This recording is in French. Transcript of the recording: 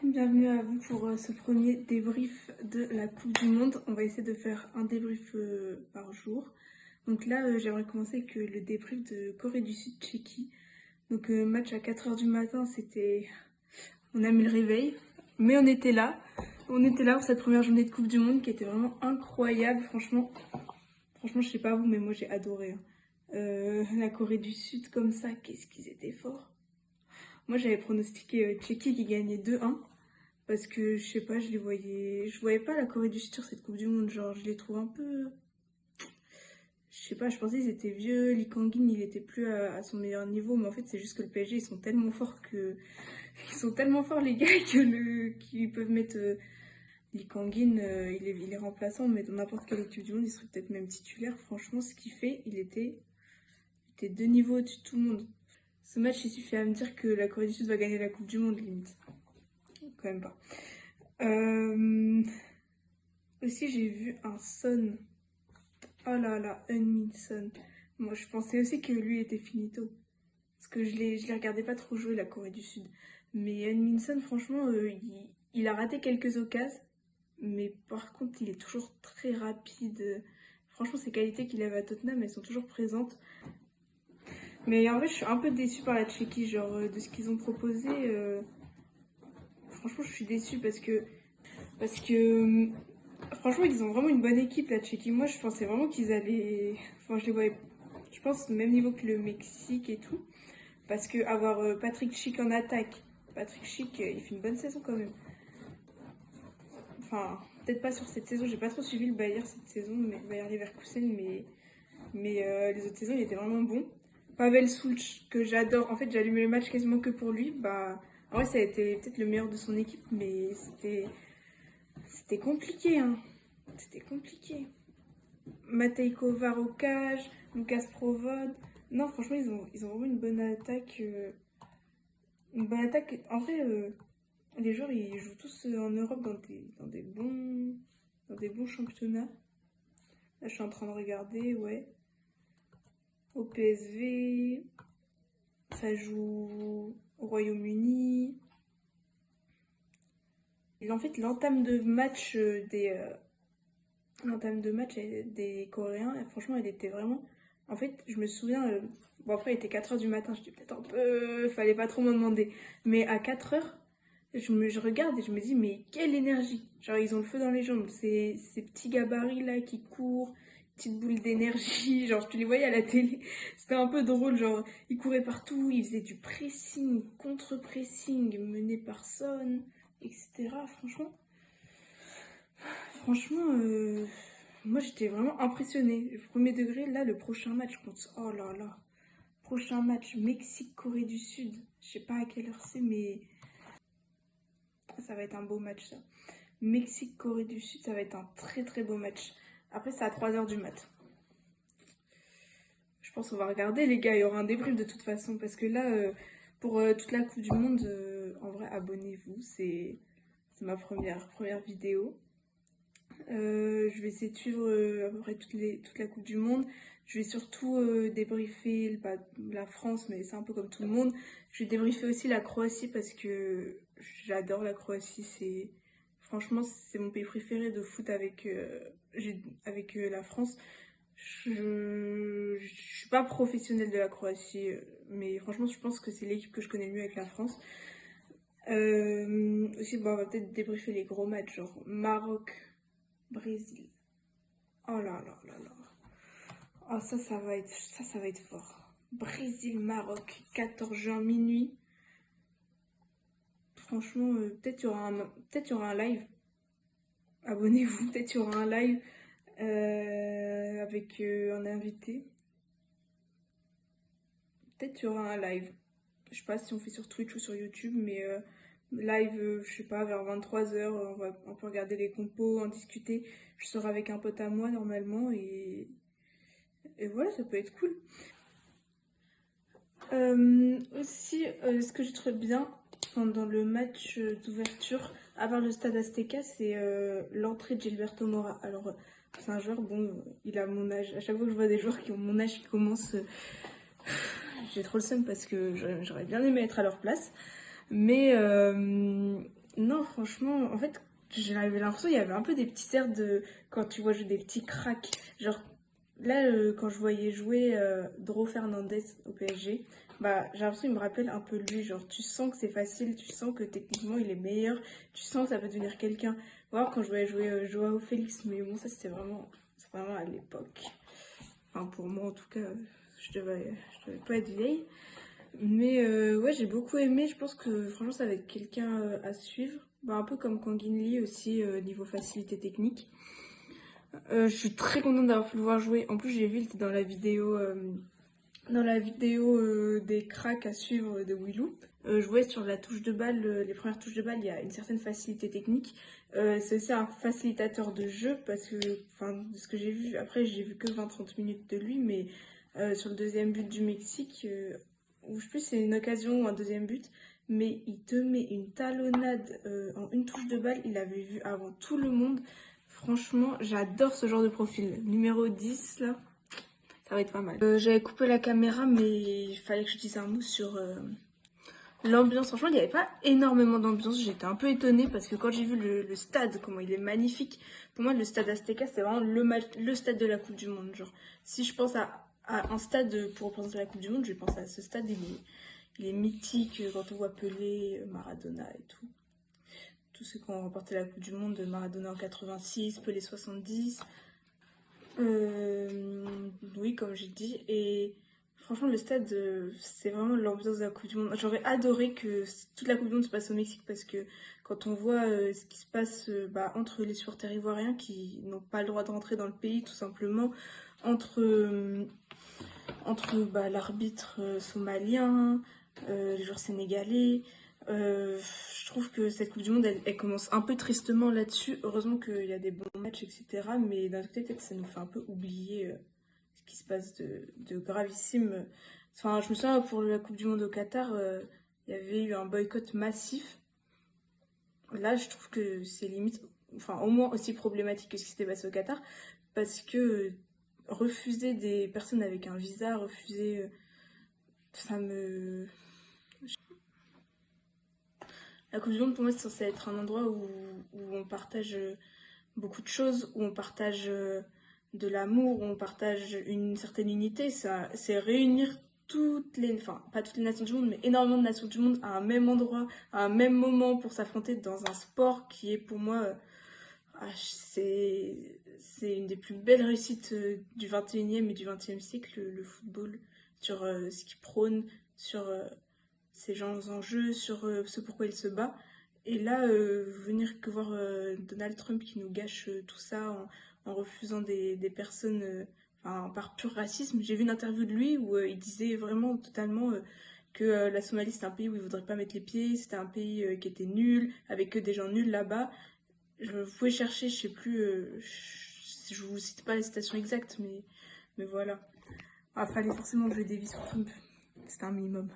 Bienvenue à vous pour ce premier débrief de la Coupe du Monde. On va essayer de faire un débrief par jour. Donc là, j'aimerais commencer avec le débrief de Corée du Sud-Tchéquie. Donc match à 4 h du matin, c'était... On a mis le réveil, mais on était là. On était là pour cette première journée de Coupe du Monde qui était vraiment incroyable. Franchement, je sais pas vous, mais moi j'ai adoré. La Corée du Sud comme ça, qu'est-ce qu'ils étaient forts. Moi j'avais pronostiqué Tchéquie qui gagnait 2-1. Parce que je sais pas, je voyais pas la Corée du Sud sur cette Coupe du Monde, genre je les trouve un peu, je sais pas, je pensais qu'ils étaient vieux, Lee Kang-in il était plus à son meilleur niveau, mais en fait c'est juste que le PSG ils sont tellement forts ils sont tellement forts les gars qu'ils peuvent mettre Lee Kang-in, il est remplaçant, mais dans n'importe quelle équipe du monde il serait peut-être même titulaire. Franchement ce qu'il fait, il était 2 niveaux au-dessus de tout le monde. Ce match il suffit à me dire que la Corée du Sud va gagner la Coupe du Monde limite, quand même pas. Aussi, j'ai vu un Son. Oh là là, Heung-min Son. Moi, je pensais aussi que lui était finito. Parce que je les regardais pas trop jouer, la Corée du Sud. Mais Heung-min Son, franchement, il a raté quelques occasions. Mais par contre, il est toujours très rapide. Franchement, ces qualités qu'il avait à Tottenham, elles sont toujours présentes. Mais en vrai, je suis un peu déçue par la Tchéquie, genre, de ce qu'ils ont proposé. Franchement, je suis déçue parce que franchement, ils ont vraiment une bonne équipe, la Tchéquie. Moi, je pensais vraiment qu'ils allaient. Enfin, je les voyais, je pense, au même niveau que le Mexique et tout. Parce que avoir Patrick Schick en attaque, Patrick Schick, il fait une bonne saison quand même. Enfin, peut-être pas sur cette saison, j'ai pas trop suivi le Bayern cette saison, mais le Bayer Leverkusen, mais les autres saisons, il était vraiment bon. Pavel Sulch, que j'adore. En fait, j'ai allumé le match quasiment que pour lui. Bah, en vrai, ça a été peut-être le meilleur de son équipe, mais c'était compliqué, hein. C'était compliqué. Matej Kovar au cage, Lucas Provod. Non, franchement, ils ont vraiment une bonne attaque. Une bonne attaque. En vrai, les joueurs, ils jouent tous en Europe dans des bons championnats. Là, je suis en train de regarder, ouais. Au PSV, ça joue au Royaume-Uni. Et en fait, l'entame de match des Coréens, franchement, elle était vraiment. En fait, je me souviens. Bon, après, il était 4 h du matin, j'étais peut-être un peu. Fallait pas trop m'en demander. Mais à 4 h, je regarde et je me dis, mais quelle énergie! Genre, ils ont le feu dans les jambes. Ces petits gabarits là qui courent, petites boules d'énergie. Genre, tu les voyais à la télé. C'était un peu drôle. Genre, ils couraient partout, ils faisaient du pressing, contre-pressing, mené par Son, etc. Franchement, moi j'étais vraiment impressionnée. Le premier degré, là, le prochain match contre. Oh là là. Prochain match, Mexique-Corée du Sud. Je sais pas à quelle heure c'est, mais ça va être un beau match ça. Mexique-Corée du Sud, ça va être un très très beau match. Après, c'est à 3 h du mat. Je pense qu'on va regarder, les gars. Il y aura un débrief de toute façon. Parce que là, pour toute la Coupe du Monde, en vrai, abonnez-vous. C'est ma première vidéo. Je vais essayer de suivre à peu près toute la Coupe du Monde. Je vais surtout débriefer la France, mais c'est un peu comme tout le monde. Je vais débriefer aussi la Croatie parce que j'adore la Croatie. Franchement, c'est mon pays préféré de foot avec la France. Je suis pas professionnelle de la Croatie, mais franchement, je pense que c'est l'équipe que je connais le mieux avec la France. Aussi, bon, on va peut-être débriefer les gros matchs, genre Maroc, Brésil. Oh là là là là. Oh, ça va être fort. Brésil-Maroc, 14 juin minuit. Franchement, peut-être il y aura un live. Abonnez-vous, peut-être il y aura un live avec un invité. Peut-être il y aura un live. Je sais pas si on fait sur Twitch ou sur YouTube, mais live, je sais pas, vers 23 h, on peut regarder les compos, en discuter. Je serai avec un pote à moi normalement et voilà, ça peut être cool. Aussi, ce que je trouve bien pendant le match d'ouverture, à part le stade Azteca, c'est l'entrée de Gilberto Mora. Alors, c'est un joueur, bon, il a mon âge. À chaque fois que je vois des joueurs qui ont mon âge qui commencent, j'ai trop le seum parce que j'aurais bien aimé être à leur place. Mais non, franchement, en fait, j'avais l'impression qu'il y avait un peu des petits airs de quand tu vois jouer des petits cracks. Genre, là, quand je voyais jouer Dro Fernandez au PSG, bah, j'ai l'impression qu'il me rappelle un peu lui. Genre, tu sens que c'est facile, tu sens que techniquement il est meilleur, tu sens que ça peut devenir quelqu'un. Voir quand je voyais jouer Joao Félix, mais bon, ça c'est vraiment à l'époque. Enfin, pour moi en tout cas, je devais pas être vieille. Mais ouais, j'ai beaucoup aimé. Je pense que franchement, ça va être quelqu'un à suivre. Bah, un peu comme Kangin Lee aussi, niveau facilité technique. Je suis très contente d'avoir pu le voir jouer. En plus, j'ai vu, il était dans la vidéo des cracks à suivre de Willou. Je voyais sur la touche de balle, les premières touches de balle, il y a une certaine facilité technique. C'est aussi un facilitateur de jeu parce que, enfin, de ce que j'ai vu, après, j'ai vu que 20-30 minutes de lui, mais sur le deuxième but du Mexique, ou je sais plus si c'est une occasion ou un deuxième but, mais il te met une talonnade en une touche de balle, il avait vu avant tout le monde. Franchement, j'adore ce genre de profil. Numéro 10, là, ça va être pas mal. J'avais coupé la caméra, mais il fallait que je dise un mot sur l'ambiance. Franchement, il n'y avait pas énormément d'ambiance. J'étais un peu étonnée parce que quand j'ai vu le stade, comment il est magnifique, pour moi, le stade Azteca, c'est vraiment le stade de la Coupe du Monde. Genre, si je pense à un stade pour représenter la Coupe du Monde, je pense à ce stade. Il est mythique quand on voit Pelé, Maradona et tout. Tous ceux qui ont remporté la Coupe du Monde, Maradona en 86, Pelé 70. Oui, comme j'ai dit. Et franchement, le stade, c'est vraiment l'ambiance de la Coupe du Monde. J'aurais adoré que toute la Coupe du Monde se passe au Mexique parce que quand on voit ce qui se passe bah, entre les supporters ivoiriens qui n'ont pas le droit de rentrer dans le pays, tout simplement, entre bah, l'arbitre somalien, les joueurs sénégalais. Je trouve que cette Coupe du Monde, elle commence un peu tristement là-dessus. Heureusement qu'il y a des bons matchs, etc. Mais d'un côté, peut-être ça nous fait un peu oublier ce qui se passe de gravissime. Enfin, je me souviens, pour la Coupe du Monde au Qatar, il y avait eu un boycott massif. Là, je trouve que c'est limite, enfin, au moins aussi problématique que ce qui s'était passé au Qatar. Parce que refuser des personnes avec un visa, refuser... ça me... La Coupe du Monde, pour moi, c'est censé être un endroit où on partage beaucoup de choses, où on partage de l'amour, où on partage une certaine unité. Ça, c'est réunir toutes les, enfin, pas toutes les nations du monde, mais énormément de nations du monde à un même endroit, à un même moment pour s'affronter dans un sport qui est pour moi, c'est une des plus belles réussites du 21e et du 20e siècle, le football, sur ce qu'il prône, sur ces gens en jeu, sur ce pourquoi il se bat. Et là, venir que voir Donald Trump qui nous gâche tout ça en refusant des personnes enfin, par pur racisme. J'ai vu une interview de lui où il disait vraiment totalement que la Somalie c'était un pays où il ne voudrait pas mettre les pieds, c'était un pays qui était nul, avec que des gens nuls là-bas. Vous pouvez chercher, je sais plus, je vous cite pas les citations exactes, mais voilà. Ah, fallait forcément que je dévie sur Trump, c'était un minimum.